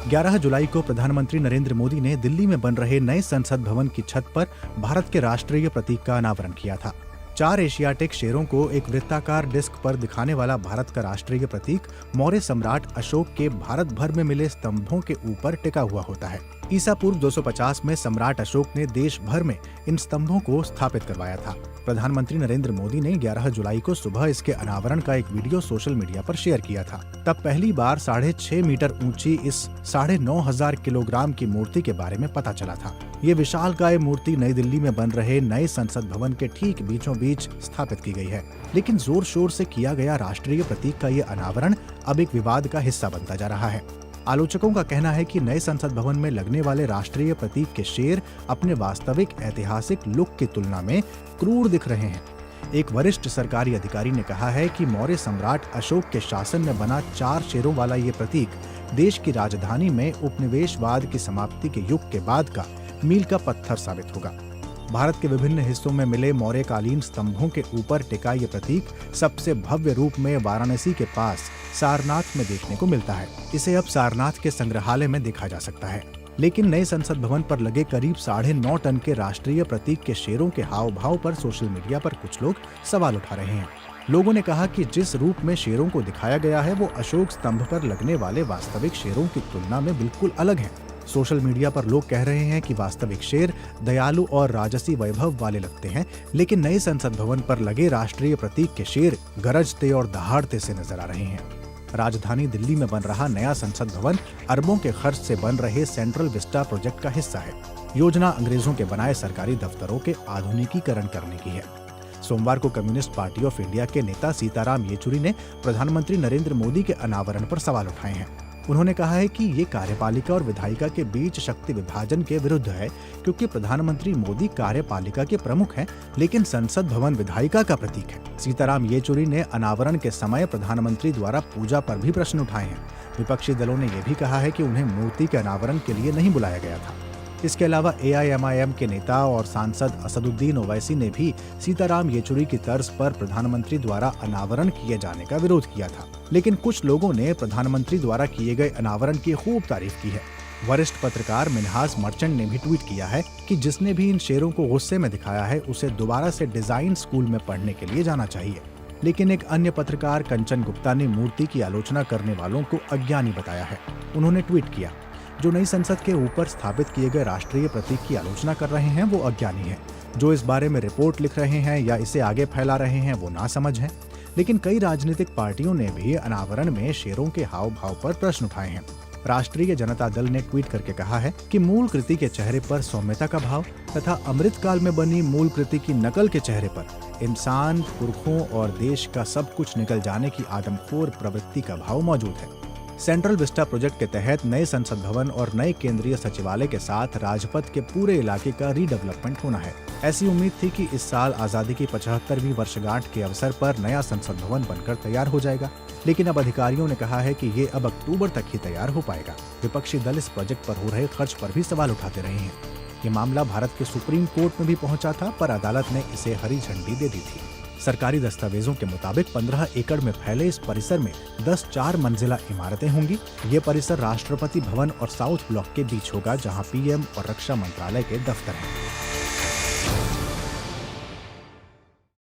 11 जुलाई को प्रधानमंत्री नरेंद्र मोदी ने दिल्ली में बन रहे नए संसद भवन की छत पर भारत के राष्ट्रीय प्रतीक का अनावरण किया था। 4 एशियाटिक शेरों को एक वृत्ताकार डिस्क पर दिखाने वाला भारत का राष्ट्रीय प्रतीक मौर्य सम्राट अशोक के भारत भर में मिले स्तंभों के ऊपर टिका हुआ होता है। ईसा पूर्व 250 में सम्राट अशोक ने देश भर में इन स्तंभों को स्थापित करवाया था। प्रधानमंत्री नरेंद्र मोदी ने 11 जुलाई को सुबह इसके अनावरण का एक वीडियो सोशल मीडिया पर शेयर किया था। तब पहली बार 6.5 मीटर ऊंची इस 9,500 किलोग्राम की मूर्ति के बारे में पता चला था। ये विशालकाय मूर्ति नई दिल्ली में बन रहे नए संसद भवन के ठीक बीचों बीच स्थापित की गई है। लेकिन जोर शोर से किया गया राष्ट्रीय प्रतीक का ये अनावरण अब एक विवाद का हिस्सा बनता जा रहा है। आलोचकों का कहना है कि नए संसद भवन में लगने वाले राष्ट्रीय प्रतीक के शेर अपने वास्तविक ऐतिहासिक लुक की तुलना में क्रूर दिख रहे हैं। एक वरिष्ठ सरकारी अधिकारी ने कहा है कि मौर्य सम्राट अशोक के शासन में बना 4 शेरों वाला ये प्रतीक देश की राजधानी में उपनिवेशवाद की समाप्ति के युग के बाद का मील का पत्थर साबित होगा। भारत के विभिन्न हिस्सों में मिले मौर्यकालीन स्तंभों के ऊपर टिका ये प्रतीक सबसे भव्य रूप में वाराणसी के पास सारनाथ में देखने को मिलता है। इसे अब सारनाथ के संग्रहालय में देखा जा सकता है। लेकिन नए संसद भवन पर लगे करीब 9.5 टन के राष्ट्रीय प्रतीक के शेरों के हाव भाव पर सोशल मीडिया पर कुछ लोग सवाल उठा रहे हैं। लोगों ने कहा कि जिस रूप में शेरों को दिखाया गया है वो अशोक स्तंभ पर लगने वाले वास्तविक शेरों की तुलना में बिल्कुल अलग है। सोशल मीडिया पर लोग कह रहे हैं कि वास्तविक शेर दयालु और राजसी वैभव वाले लगते हैं, लेकिन नए संसद भवन पर लगे राष्ट्रीय प्रतीक के शेर गरजते और दहाड़ते से नजर आ रहे हैं। राजधानी दिल्ली में बन रहा नया संसद भवन अरबों के खर्च से बन रहे सेंट्रल विस्टा प्रोजेक्ट का हिस्सा है। योजना अंग्रेजों के बनाए सरकारी दफ्तरों के आधुनिकीकरण करने की है। सोमवार को कम्युनिस्ट पार्टी ऑफ इंडिया के नेता सीताराम येचुरी ने प्रधानमंत्री नरेंद्र मोदी के अनावरण पर सवाल उठाए हैं। उन्होंने कहा है कि ये कार्यपालिका और विधायिका के बीच शक्ति विभाजन के विरुद्ध है, क्योंकि प्रधानमंत्री मोदी कार्यपालिका के प्रमुख हैं, लेकिन संसद भवन विधायिका का प्रतीक है। सीताराम येचुरी ने अनावरण के समय प्रधानमंत्री द्वारा पूजा पर भी प्रश्न उठाए हैं। विपक्षी दलों ने यह भी कहा है कि उन्हें मूर्ति के अनावरण के लिए नहीं बुलाया गया था। इसके अलावा AIMIM के नेता और सांसद असदुद्दीन ओवैसी ने भी सीताराम येचुरी की तर्ज पर प्रधानमंत्री द्वारा अनावरण किए जाने का विरोध किया था। लेकिन कुछ लोगों ने प्रधानमंत्री द्वारा किए गए अनावरण की खूब तारीफ की है। वरिष्ठ पत्रकार मिन्हास मर्चेंट ने भी ट्वीट किया है कि जिसने भी इन शेरों को गुस्से में दिखाया है उसे दोबारा से डिजाइन स्कूल में पढ़ने के लिए जाना चाहिए। लेकिन एक अन्य पत्रकार कंचन गुप्ता ने मूर्ति की आलोचना करने वालों को अज्ञानी बताया है। उन्होंने ट्वीट किया, जो नई संसद के ऊपर स्थापित किए गए राष्ट्रीय प्रतीक की आलोचना कर रहे हैं वो अज्ञानी हैं। जो इस बारे में रिपोर्ट लिख रहे हैं या इसे आगे फैला रहे हैं वो नासमझ हैं। लेकिन कई राजनीतिक पार्टियों ने भी अनावरण में शेरों के हाव भाव पर प्रश्न उठाए हैं। राष्ट्रीय जनता दल ने ट्वीट करके कहा है कि मूल कृति के चेहरे पर सौम्यता का भाव तथा अमृतकाल में बनी मूल कृति की नकल के चेहरे पर इंसान, पुरखों और देश का सब कुछ निकल जाने की आदमखोर प्रवृत्ति का भाव मौजूद है। सेंट्रल विस्टा प्रोजेक्ट के तहत नए संसद भवन और नए केंद्रीय सचिवालय के साथ राजपथ के पूरे इलाके का रीडेवलपमेंट होना है। ऐसी उम्मीद थी कि इस साल आजादी की 75वीं वर्षगांठ के अवसर पर नया संसद भवन बनकर तैयार हो जाएगा, लेकिन अब अधिकारियों ने कहा है कि ये अब अक्टूबर तक ही तैयार हो पाएगा। विपक्षी दल इस प्रोजेक्ट पर हो रहे खर्च पर भी सवाल उठाते रहे हैं। ये मामला भारत के सुप्रीम कोर्ट में भी पहुंचा था, पर अदालत ने इसे हरी झंडी दे दी थी। सरकारी दस्तावेजों के मुताबिक 15 एकड़ में फैले इस परिसर में 10 4 मंजिला इमारतें होंगी। ये परिसर राष्ट्रपति भवन और साउथ ब्लॉक के बीच होगा, जहां PM और रक्षा मंत्रालय के दफ्तर हैं।